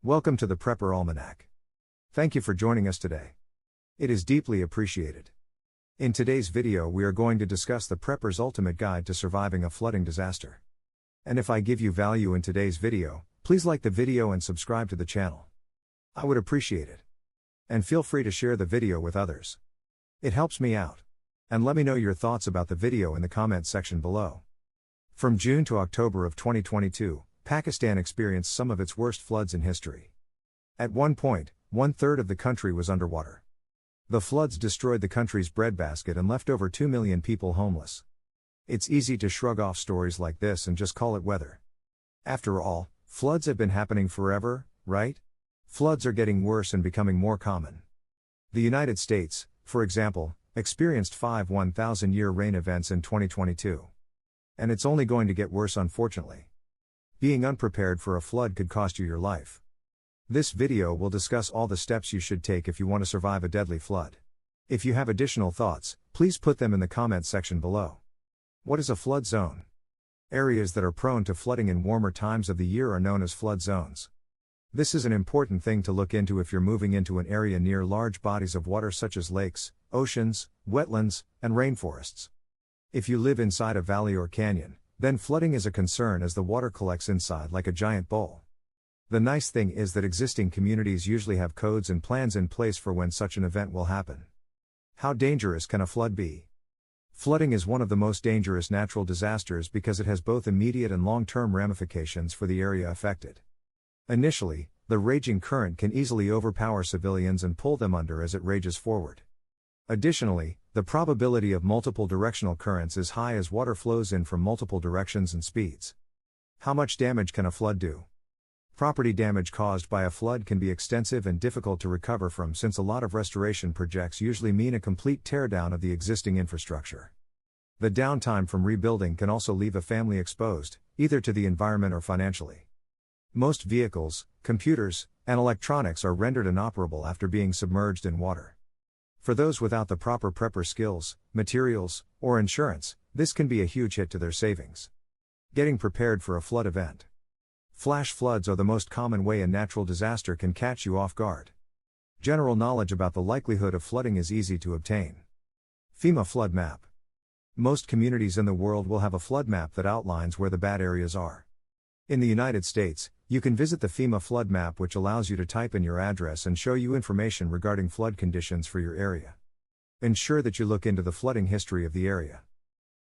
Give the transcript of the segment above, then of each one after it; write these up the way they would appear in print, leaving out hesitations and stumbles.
Welcome to the Prepper Almanac. Thank you for joining us today. It is deeply appreciated. In today's video, we are going to discuss the Prepper's Ultimate Guide to Surviving a Flooding Disaster. And if I give you value in today's video, please like the video and subscribe to the channel. I would appreciate it. And feel free to share the video with others. It helps me out. And let me know your thoughts about the video in the comments section below. From June to October of 2022, Pakistan experienced some of its worst floods in history. At one point, 1/3 of the country was underwater. The floods destroyed the country's breadbasket and left over 2 million people homeless. It's easy to shrug off stories like this and just call it weather. After all, floods have been happening forever, right? Floods are getting worse and becoming more common. The United States, for example, experienced 5 1,000-year rain events in 2022. And it's only going to get worse, unfortunately. Being unprepared for a flood could cost you your life. This video will discuss all the steps you should take if you want to survive a deadly flood. If you have additional thoughts, please put them in the comments section below. What is a flood zone? Areas that are prone to flooding in warmer times of the year are known as flood zones. This is an important thing to look into if you're moving into an area near large bodies of water such as lakes, oceans, wetlands, and rainforests. If you live inside a valley or canyon, then flooding is a concern as the water collects inside like a giant bowl. The nice thing is that existing communities usually have codes and plans in place for when such an event will happen. How dangerous can a flood be? Flooding is one of the most dangerous natural disasters because it has both immediate and long-term ramifications for the area affected. Initially, the raging current can easily overpower civilians and pull them under as it rages forward. Additionally, the probability of multiple directional currents is high as water flows in from multiple directions and speeds. How much damage can a flood do? Property damage caused by a flood can be extensive and difficult to recover from, since a lot of restoration projects usually mean a complete teardown of the existing infrastructure. The downtime from rebuilding can also leave a family exposed, either to the environment or financially. Most vehicles, computers, and electronics are rendered inoperable after being submerged in water. For those without the proper prepper skills, materials, or insurance, this can be a huge hit to their savings. Getting prepared for a flood event. Flash floods are the most common way a natural disaster can catch you off guard. General knowledge about the likelihood of flooding is easy to obtain. FEMA Flood Map. Most communities in the world will have a flood map that outlines where the bad areas are. In the United States, you can visit the FEMA Flood Map, which allows you to type in your address and show you information regarding flood conditions for your area. Ensure that you look into the flooding history of the area.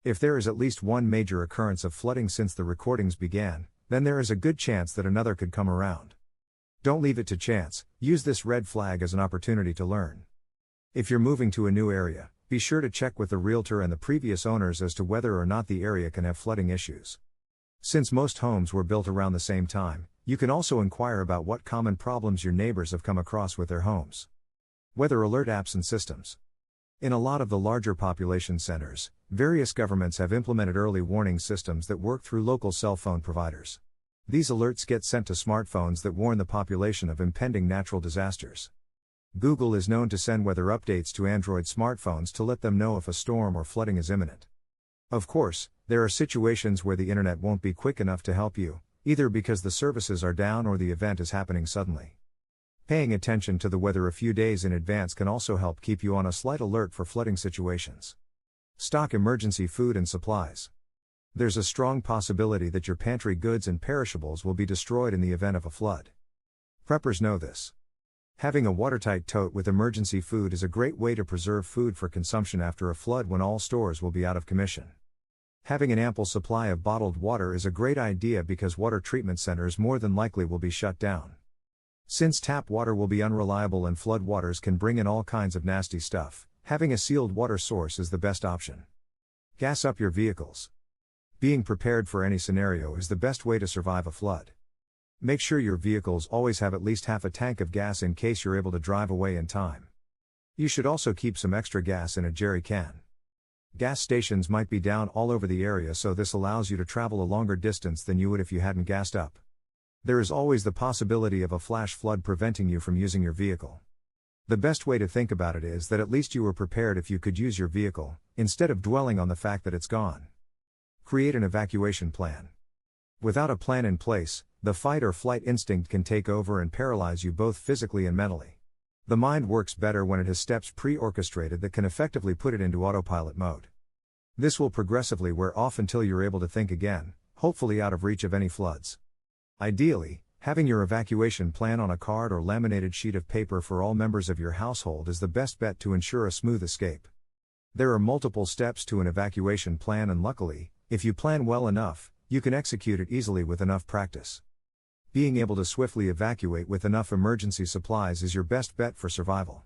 If there is at least one major occurrence of flooding since the recordings began, then there is a good chance that another could come around. Don't leave it to chance, use this red flag as an opportunity to learn. If you're moving to a new area, be sure to check with the realtor and the previous owners as to whether or not the area can have flooding issues. Since most homes were built around the same time, you can also inquire about what common problems your neighbors have come across with their homes. Weather alert apps and systems. In a lot of the larger population centers, various governments have implemented early warning systems that work through local cell phone providers. These alerts get sent to smartphones that warn the population of impending natural disasters. Google is known to send weather updates to Android smartphones to let them know if a storm or flooding is imminent. Of course, there are situations where the internet won't be quick enough to help you, either because the services are down or the event is happening suddenly. Paying attention to the weather a few days in advance can also help keep you on a slight alert for flooding situations. Stock emergency food and supplies. There's a strong possibility that your pantry goods and perishables will be destroyed in the event of a flood. Preppers know this. Having a watertight tote with emergency food is a great way to preserve food for consumption after a flood when all stores will be out of commission. Having an ample supply of bottled water is a great idea because water treatment centers more than likely will be shut down. Since tap water will be unreliable and flood waters can bring in all kinds of nasty stuff, having a sealed water source is the best option. Gas up your vehicles. Being prepared for any scenario is the best way to survive a flood. Make sure your vehicles always have at least half a tank of gas in case you're able to drive away in time. You should also keep some extra gas in a jerry can. Gas stations might be down all over the area, so this allows you to travel a longer distance than you would if you hadn't gassed up. There is always the possibility of a flash flood preventing you from using your vehicle. The best way to think about it is that at least you were prepared if you could use your vehicle, instead of dwelling on the fact that it's gone. Create an evacuation plan. Without a plan in place, the fight or flight instinct can take over and paralyze you both physically and mentally. The mind works better when it has steps pre-orchestrated that can effectively put it into autopilot mode. This will progressively wear off until you're able to think again, hopefully out of reach of any floods. Ideally, having your evacuation plan on a card or laminated sheet of paper for all members of your household is the best bet to ensure a smooth escape. There are multiple steps to an evacuation plan, and luckily, if you plan well enough, you can execute it easily with enough practice. Being able to swiftly evacuate with enough emergency supplies is your best bet for survival.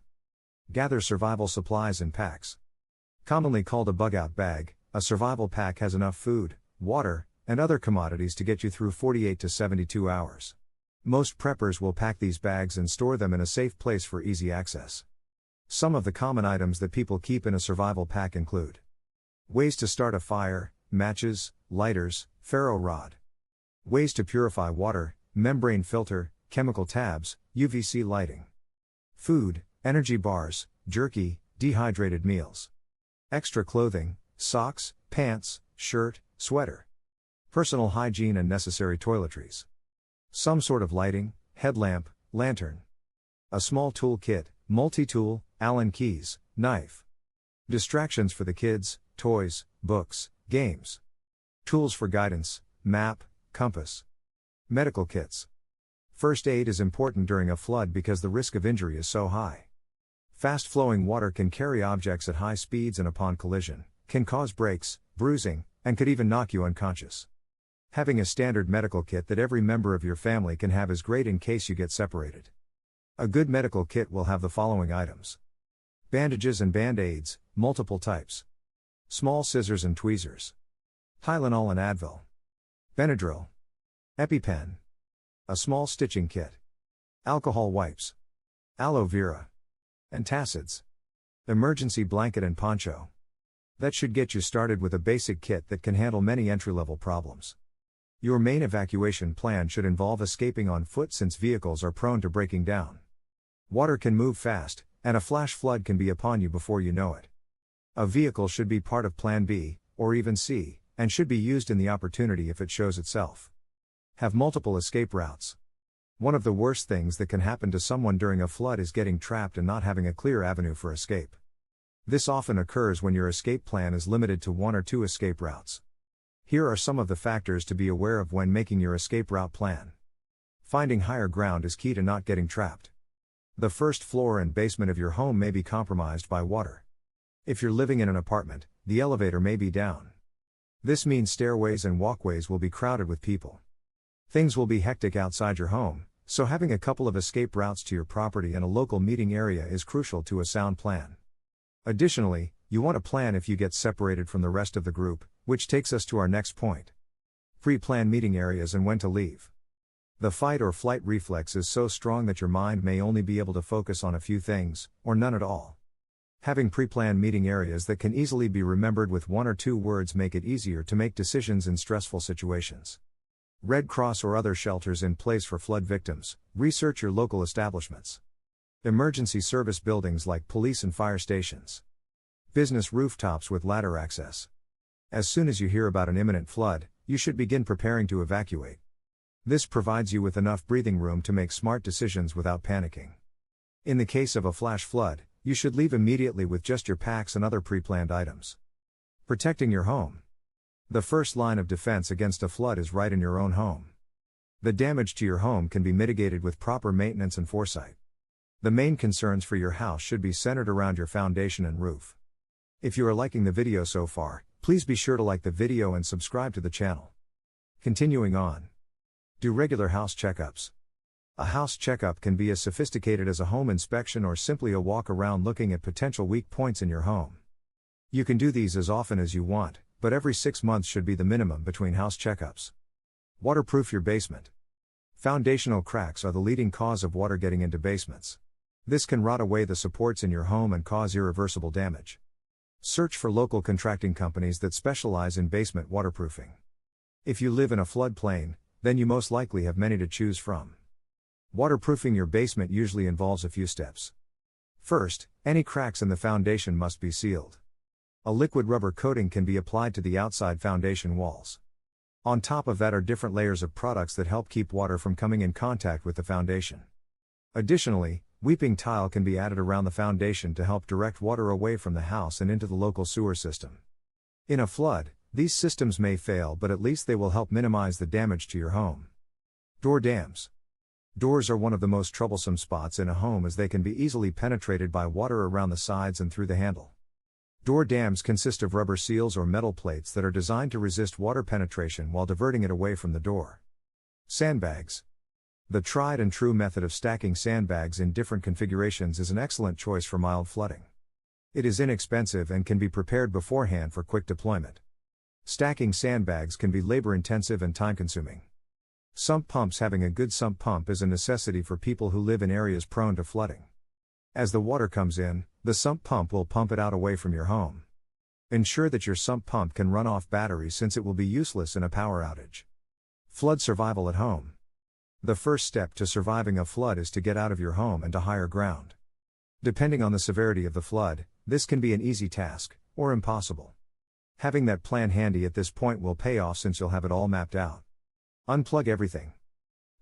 Gather survival supplies in packs. Commonly called a bug-out bag, a survival pack has enough food, water, and other commodities to get you through 48 to 72 hours. Most preppers will pack these bags and store them in a safe place for easy access. Some of the common items that people keep in a survival pack include ways to start a fire, matches, lighters, ferro rod. Ways to purify water, membrane filter, chemical tabs, UVC lighting. Food, energy bars, jerky, dehydrated meals. Extra clothing, socks, pants, shirt, sweater. Personal hygiene and necessary toiletries. Some sort of lighting, headlamp, lantern. A small tool kit, multi-tool, Allen keys, knife. Distractions for the kids, toys, books, games. Tools for guidance, map, compass. Medical kits. First aid is important during a flood because the risk of injury is so high. Fast-flowing water can carry objects at high speeds and upon collision, can cause breaks, bruising, and could even knock you unconscious. Having a standard medical kit that every member of your family can have is great in case you get separated. A good medical kit will have the following items: bandages and band-aids, multiple types. Small scissors and tweezers. Tylenol and Advil. Benadryl. EpiPen. A small stitching kit. Alcohol wipes. Aloe vera. Antacids. Emergency blanket and poncho. That should get you started with a basic kit that can handle many entry-level problems. Your main evacuation plan should involve escaping on foot since vehicles are prone to breaking down. Water can move fast, and a flash flood can be upon you before you know it. A vehicle should be part of Plan B, or even C, and should be used in the opportunity if it shows itself. Have multiple escape routes. One of the worst things that can happen to someone during a flood is getting trapped and not having a clear avenue for escape. This often occurs when your escape plan is limited to one or two escape routes. Here are some of the factors to be aware of when making your escape route plan. Finding higher ground is key to not getting trapped. The first floor and basement of your home may be compromised by water. If you're living in an apartment, the elevator may be down. This means stairways and walkways will be crowded with people. Things will be hectic outside your home, so having a couple of escape routes to your property and a local meeting area is crucial to a sound plan. Additionally, you want to plan if you get separated from the rest of the group, which takes us to our next point. Pre-plan meeting areas and when to leave. The fight or flight reflex is so strong that your mind may only be able to focus on a few things, or none at all. Having pre-planned meeting areas that can easily be remembered with one or two words make it easier to make decisions in stressful situations. Red Cross or other shelters in place for flood victims. Research your local establishments. Emergency service buildings like police and fire stations. Business rooftops with ladder access. As soon as you hear about an imminent flood, you should begin preparing to evacuate. This provides you with enough breathing room to make smart decisions without panicking. In the case of a flash flood, you should leave immediately with just your packs and other pre-planned items. Protecting your home. The first line of defense against a flood is right in your own home. The damage to your home can be mitigated with proper maintenance and foresight. The main concerns for your house should be centered around your foundation and roof. If you are liking the video so far, please be sure to like the video and subscribe to the channel. Continuing on. Do regular house checkups. A house checkup can be as sophisticated as a home inspection or simply a walk around looking at potential weak points in your home. You can do these as often as you want, but every 6 months should be the minimum between house checkups. Waterproof your basement. Foundational cracks are the leading cause of water getting into basements. This can rot away the supports in your home and cause irreversible damage. Search for local contracting companies that specialize in basement waterproofing. If you live in a floodplain, then you most likely have many to choose from. Waterproofing your basement usually involves a few steps. First, any cracks in the foundation must be sealed. A liquid rubber coating can be applied to the outside foundation walls. On top of that are different layers of products that help keep water from coming in contact with the foundation. Additionally, weeping tile can be added around the foundation to help direct water away from the house and into the local sewer system. In a flood, these systems may fail, but at least they will help minimize the damage to your home. Door dams. Doors are one of the most troublesome spots in a home as they can be easily penetrated by water around the sides and through the handle. Door dams consist of rubber seals or metal plates that are designed to resist water penetration while diverting it away from the door. Sandbags. The tried and true method of stacking sandbags in different configurations is an excellent choice for mild flooding. It is inexpensive and can be prepared beforehand for quick deployment. Stacking sandbags can be labor-intensive and time-consuming. Sump pumps. Having a good sump pump is a necessity for people who live in areas prone to flooding. As the water comes in, the sump pump will pump it out away from your home. Ensure that your sump pump can run off batteries since it will be useless in a power outage. Flood survival at home. The first step to surviving a flood is to get out of your home and to higher ground. Depending on the severity of the flood, this can be an easy task, or impossible. Having that plan handy at this point will pay off since you'll have it all mapped out. Unplug everything.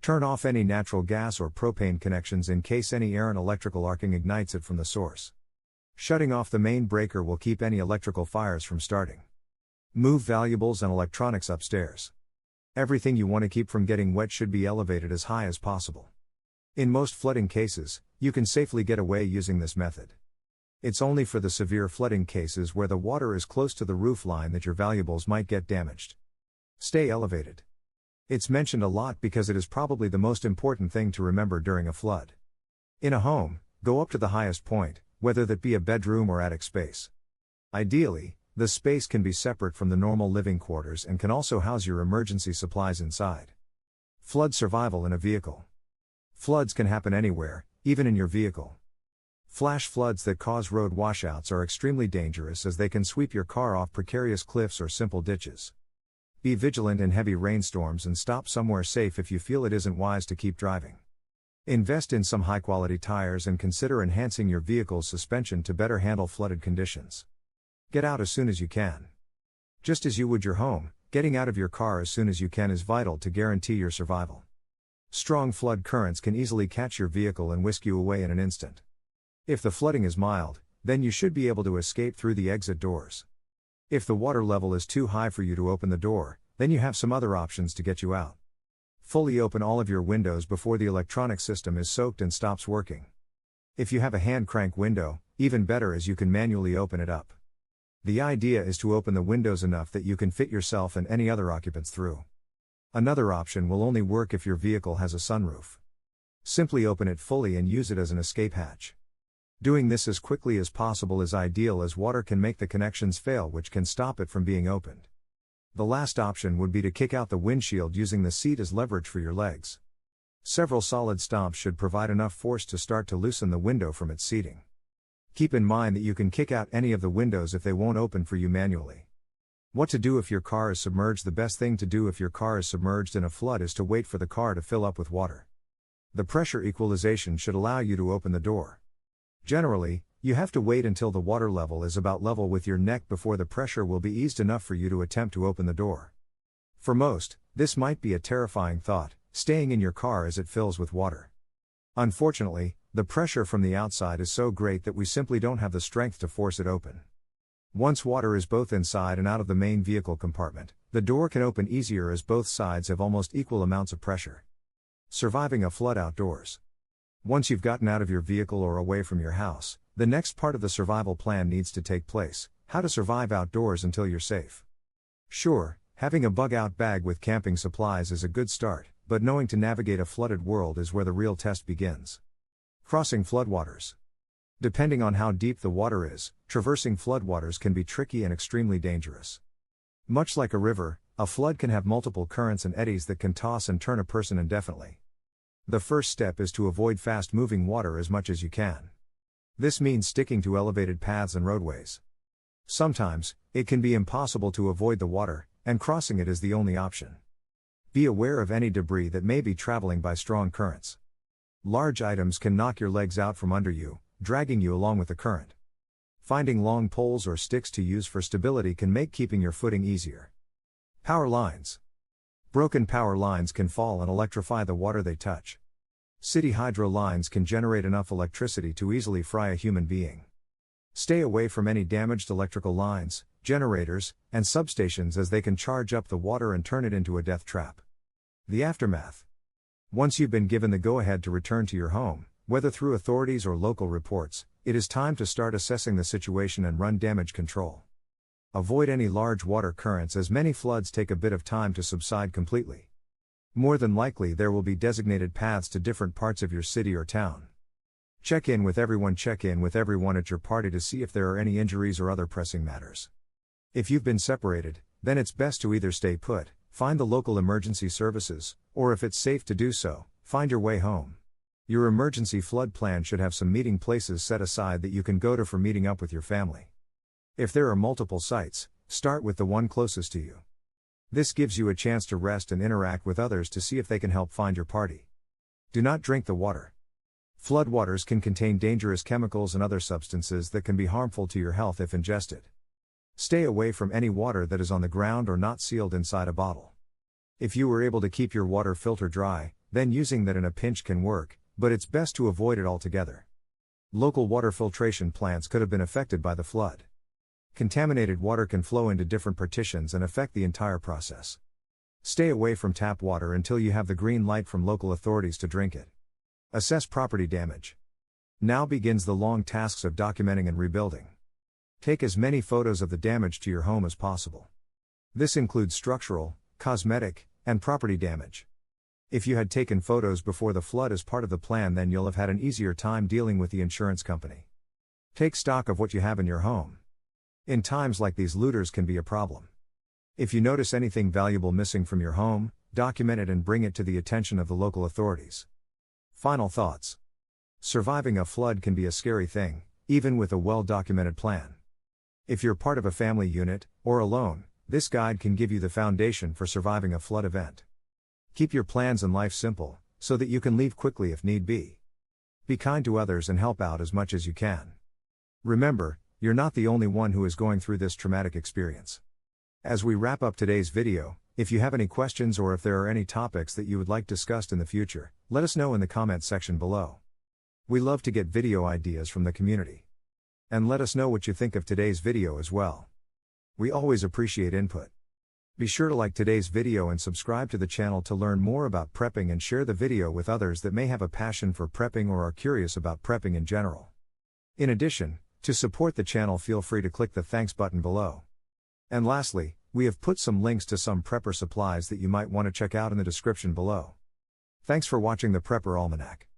Turn off any natural gas or propane connections in case any errant electrical arcing ignites it from the source. Shutting off the main breaker will keep any electrical fires from starting. Move valuables and electronics upstairs. Everything you want to keep from getting wet should be elevated as high as possible. In most flooding cases, you can safely get away using this method. It's only for the severe flooding cases where the water is close to the roof line that your valuables might get damaged. Stay elevated. It's mentioned a lot because it is probably the most important thing to remember during a flood. In a home, go up to the highest point, whether that be a bedroom or attic space. Ideally, the space can be separate from the normal living quarters and can also house your emergency supplies inside. Flood survival in a vehicle. Floods can happen anywhere, even in your vehicle. Flash floods that cause road washouts are extremely dangerous as they can sweep your car off precarious cliffs or simple ditches. Be vigilant in heavy rainstorms and stop somewhere safe if you feel it isn't wise to keep driving. Invest in some high-quality tires and consider enhancing your vehicle's suspension to better handle flooded conditions. Get out as soon as you can. Just as you would your home, getting out of your car as soon as you can is vital to guarantee your survival. Strong flood currents can easily catch your vehicle and whisk you away in an instant. If the flooding is mild, then you should be able to escape through the exit doors. If the water level is too high for you to open the door, then you have some other options to get you out. Fully open all of your windows before the electronic system is soaked and stops working. If you have a hand crank window, even better as you can manually open it up. The idea is to open the windows enough that you can fit yourself and any other occupants through. Another option will only work if your vehicle has a sunroof. Simply open it fully and use it as an escape hatch. Doing this as quickly as possible is ideal as water can make the connections fail, which can stop it from being opened. The last option would be to kick out the windshield using the seat as leverage for your legs. Several solid stomps should provide enough force to start to loosen the window from its seating. Keep in mind that you can kick out any of the windows if they won't open for you manually. What to do if your car is submerged? The best thing to do if your car is submerged in a flood is to wait for the car to fill up with water. The pressure equalization should allow you to open the door. Generally, you have to wait until the water level is about level with your neck before the pressure will be eased enough for you to attempt to open the door. For most, this might be a terrifying thought, staying in your car as it fills with water. Unfortunately, the pressure from the outside is so great that we simply don't have the strength to force it open. Once water is both inside and out of the main vehicle compartment, the door can open easier as both sides have almost equal amounts of pressure. Surviving a flood outdoors. Once you've gotten out of your vehicle or away from your house, the next part of the survival plan needs to take place: how to survive outdoors until you're safe. Sure, having a bug-out bag with camping supplies is a good start, but knowing to navigate a flooded world is where the real test begins. Crossing floodwaters. Depending on how deep the water is, traversing floodwaters can be tricky and extremely dangerous. Much like a river, a flood can have multiple currents and eddies that can toss and turn a person indefinitely. The first step is to avoid fast-moving water as much as you can. This means sticking to elevated paths and roadways. Sometimes, it can be impossible to avoid the water, and crossing it is the only option. Be aware of any debris that may be traveling by strong currents. Large items can knock your legs out from under you, dragging you along with the current. Finding long poles or sticks to use for stability can make keeping your footing easier. Power lines. Broken power lines can fall and electrify the water they touch. City hydro lines can generate enough electricity to easily fry a human being. Stay away from any damaged electrical lines, generators, and substations, as they can charge up the water and turn it into a death trap. The aftermath. Once you've been given the go-ahead to return to your home, whether through authorities or local reports, it is time to start assessing the situation and run damage control. Avoid any large water currents, as many floods take a bit of time to subside completely. More than likely there will be designated paths to different parts of your city or town. Check in with everyone at your party to see if there are any injuries or other pressing matters. If you've been separated, then it's best to either stay put, find the local emergency services, or if it's safe to do so, find your way home. Your emergency flood plan should have some meeting places set aside that you can go to for meeting up with your family. If there are multiple sites, start with the one closest to you. This gives you a chance to rest and interact with others to see if they can help find your party. Do not drink the water. Floodwaters can contain dangerous chemicals and other substances that can be harmful to your health if ingested. Stay away from any water that is on the ground or not sealed inside a bottle. If you were able to keep your water filter dry, then using that in a pinch can work, but it's best to avoid it altogether. Local water filtration plants could have been affected by the flood. Contaminated water can flow into different partitions and affect the entire process. Stay away from tap water until you have the green light from local authorities to drink it. Assess property damage. Now begins the long tasks of documenting and rebuilding. Take as many photos of the damage to your home as possible. This includes structural, cosmetic, and property damage. If you had taken photos before the flood as part of the plan, then you'll have had an easier time dealing with the insurance company. Take stock of what you have in your home. In times like these, looters can be a problem. If you notice anything valuable missing from your home, document it and bring it to the attention of the local authorities. Final thoughts. Surviving a flood can be a scary thing, even with a well-documented plan. If you're part of a family unit, or alone, this guide can give you the foundation for surviving a flood event. Keep your plans and life simple, so that you can leave quickly if need be. Be kind to others and help out as much as you can. Remember, you're not the only one who is going through this traumatic experience. As we wrap up today's video, if you have any questions or if there are any topics that you would like discussed in the future, let us know in the comments section below. We love to get video ideas from the community. And let us know what you think of today's video as well. We always appreciate input. Be sure to like today's video and subscribe to the channel to learn more about prepping, and share the video with others that may have a passion for prepping or are curious about prepping in general. In addition, to support the channel, feel free to click the thanks button below. And lastly, we have put some links to some prepper supplies that you might want to check out in the description below. Thanks for watching the Prepper Almanac.